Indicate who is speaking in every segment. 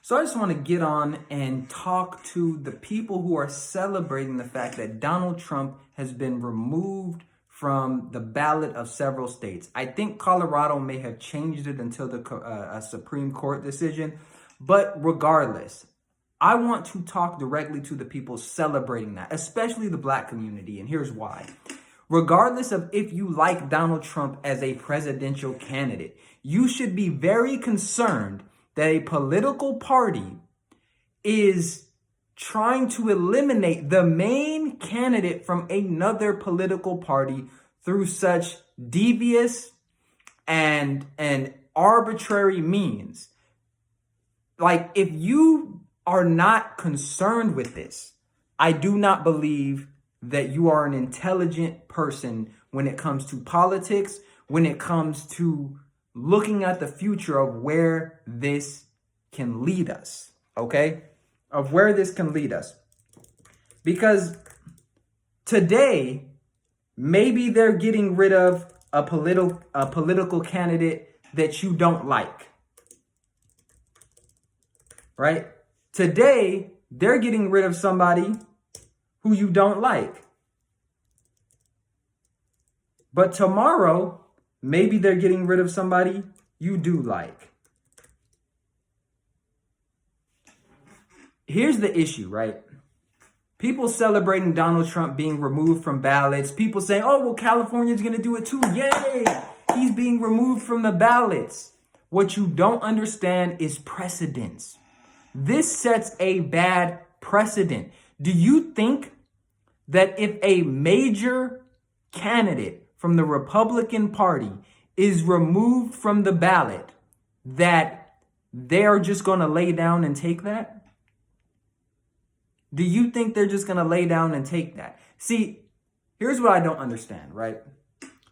Speaker 1: So I just want to get on and talk to the people who are celebrating the fact that Donald Trump has been removed from the ballot of several states. I think Colorado may have changed it until the Supreme Court decision. But regardless, I want to talk directly to the people celebrating that, especially the Black community. And here's why. Regardless of if you like Donald Trump as a presidential candidate, you should be very concerned that a political party is trying to eliminate the main candidate from another political party through such devious and arbitrary means. Like, if you are not concerned with this, I do not believe that you are an intelligent person when it comes to politics, when it comes to looking at the future of where this can lead us, okay? Of where this can lead us. Because today, maybe they're getting rid of a political candidate that you don't like, right? Today, they're getting rid of somebody who you don't like. But tomorrow, maybe they're getting rid of somebody you do like. Here's the issue, right? People celebrating Donald Trump being removed from ballots. People saying, oh, well, California's going to do it too. Yay! He's being removed from the ballots. What you don't understand is precedence. This sets a bad precedent. Do you think that if a major candidate from the Republican Party is removed from the ballot, that they're just going to lay down and take that? Do you think they're just going to lay down and take that? See, here's what I don't understand, right?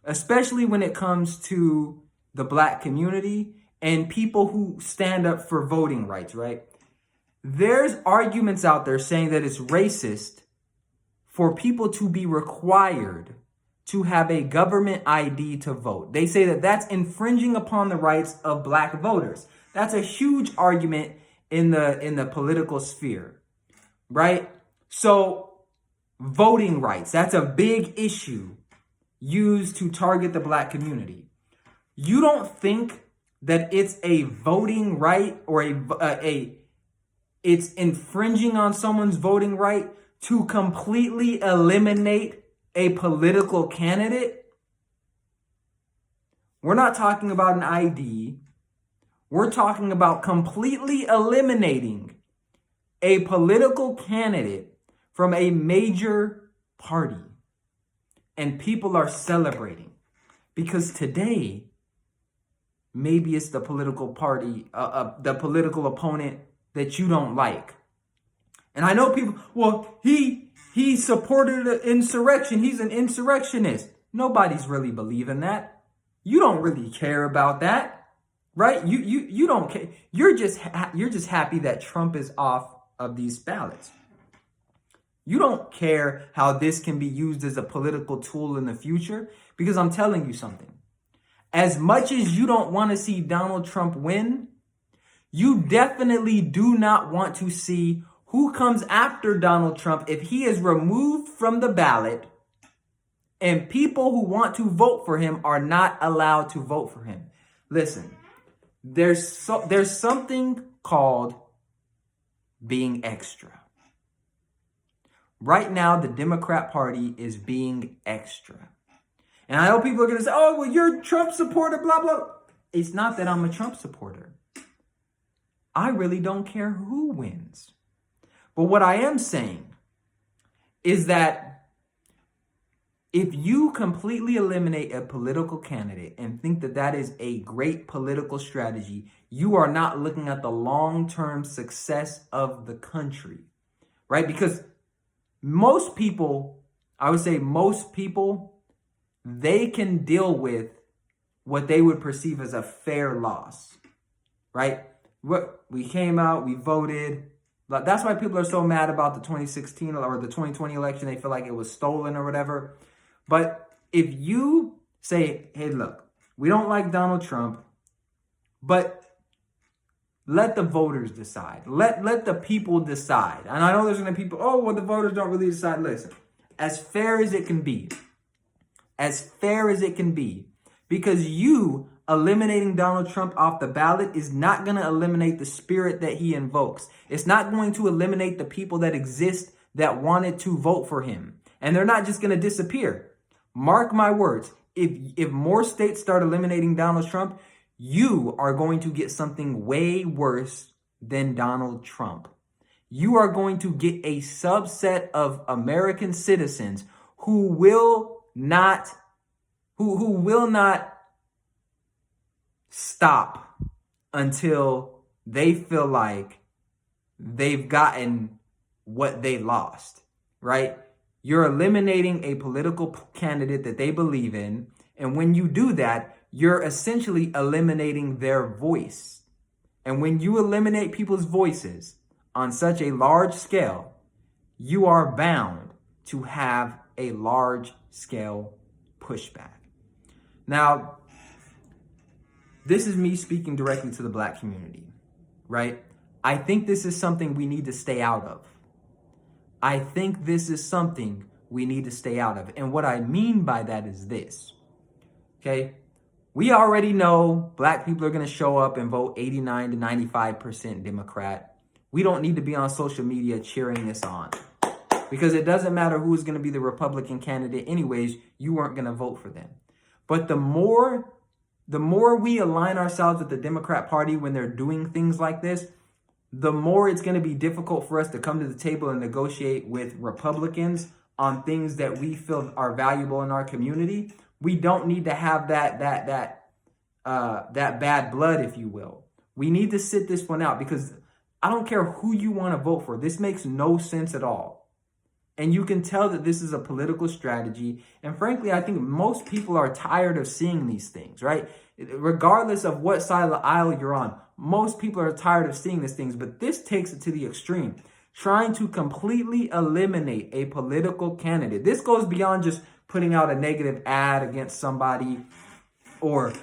Speaker 1: Especially when it comes to the Black community and people who stand up for voting rights, right? There's arguments out there saying that it's racist for people to be required to have a government ID to vote. They say that that's infringing upon the rights of Black voters. That's a huge argument in the political sphere, right? So voting rights, that's a big issue used to target the Black community. You don't think that it's a voting right or it's infringing on someone's voting right to completely eliminate a political candidate? We're not talking about an ID. We're talking about completely eliminating a political candidate from a major party. And people are celebrating because today, maybe it's the political party, the political opponent that you don't like. And I know people, well, he supported an insurrection. He's an insurrectionist. Nobody's really believing that. You don't really care about that, right? You don't care. You're just happy that Trump is off of these ballots. You don't care how this can be used as a political tool in the future, because I'm telling you something. As much as you don't want to see Donald Trump win, you definitely do not want to see who comes after Donald Trump if he is removed from the ballot and people who want to vote for him are not allowed to vote for him. Listen, there's something called being extra. Right now, the Democrat Party is being extra. And I know people are going to say, oh, well, you're a Trump supporter, blah, blah. It's not that I'm a Trump supporter. I really don't care who wins. But what I am saying is that if you completely eliminate a political candidate and think that that is a great political strategy, you are not looking at the long-term success of the country, right? Because most people, I would say most people, they can deal with what they would perceive as a fair loss, right? We came out, we voted. That's why people are so mad about the 2016 or the 2020 election. They feel like it was stolen or whatever. But if you say, hey, look, we don't like Donald Trump, but Let the voters decide. Let the people decide. And I know there's going to be people, oh, well, the voters don't really decide. Listen, as fair as it can be, because you eliminating Donald Trump off the ballot is not going to eliminate the spirit that he invokes. It's not going to eliminate the people that exist that wanted to vote for him. And they're not just going to disappear. Mark my words. If more states start eliminating Donald Trump, you are going to get something way worse than Donald Trump. You are going to get a subset of American citizens who will not stop until they feel like they've gotten what they lost, right? You're eliminating a political candidate that they believe in. And when you do that, you're essentially eliminating their voice. And when you eliminate people's voices on such a large scale, you are bound to have a large scale pushback. Now, this is me speaking directly to the Black community, right? I think this is something we need to stay out of. And what I mean by that is this, okay? We already know Black people are going to show up and vote 89 to 95% Democrat. We don't need to be on social media cheering this on, because it doesn't matter who's going to be the Republican candidate anyways, you weren't going to vote for them. But the more we align ourselves with the Democrat Party when they're doing things like this, the more it's going to be difficult for us to come to the table and negotiate with Republicans on things that we feel are valuable in our community. We don't need to have that bad blood, if you will. We need to sit this one out, because I don't care who you want to vote for. This makes no sense at all. And you can tell that this is a political strategy. And frankly, I think most people are tired of seeing these things, right? Regardless of what side of the aisle you're on, most people are tired of seeing these things. But this takes it to the extreme, trying to completely eliminate a political candidate. This goes beyond just putting out a negative ad against somebody, or,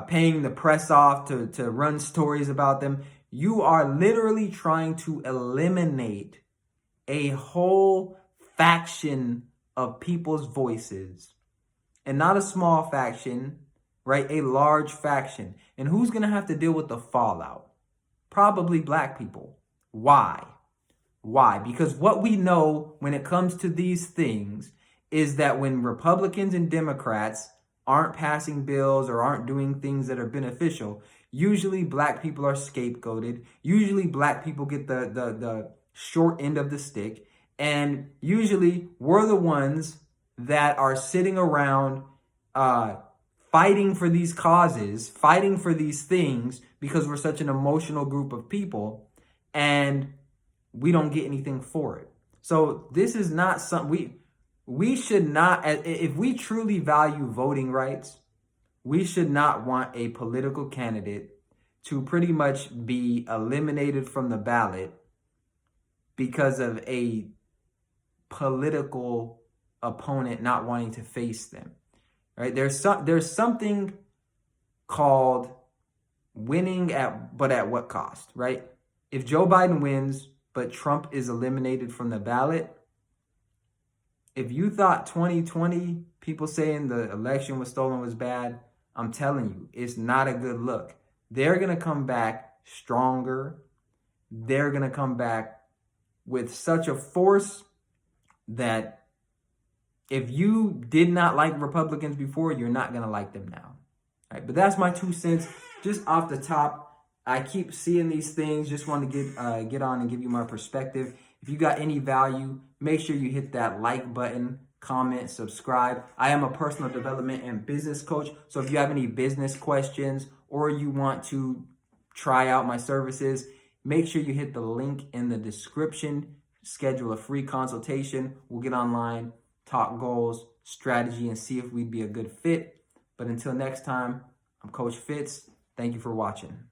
Speaker 1: paying the press off to run stories about them. You are literally trying to eliminate a whole faction of people's voices, and not a small faction, right? A large faction. And who's going to have to deal with the fallout? Probably Black people. Why? Because what we know when it comes to these things is that when Republicans and Democrats aren't passing bills or aren't doing things that are beneficial, usually Black people are scapegoated. Usually Black people get the short end of the stick. And usually we're the ones that are sitting around fighting for these causes, fighting for these things, because we're such an emotional group of people and we don't get anything for it. So this is not something we should not, if we truly value voting rights, we should not want a political candidate to pretty much be eliminated from the ballot because of a political opponent not wanting to face them, right? There's something called winning but at what cost, right? If Joe Biden wins, but Trump is eliminated from the ballot, if you thought 2020, people saying the election was stolen was bad, I'm telling you, it's not a good look. They're going to come back stronger. They're going to come back with such a force that if you did not like Republicans before, you're not going to like them now. All right, but that's my 2 cents just off the top. I keep seeing these things. Just want to get on and give you my perspective. If you got any value, make sure you hit that like button, comment, subscribe. I am a personal development and business coach. So if you have any business questions or you want to try out my services, make sure you hit the link in the description. Schedule a free consultation. We'll get online, talk goals, strategy, and see if we'd be a good fit. But until next time, I'm Coach Fitz. Thank you for watching.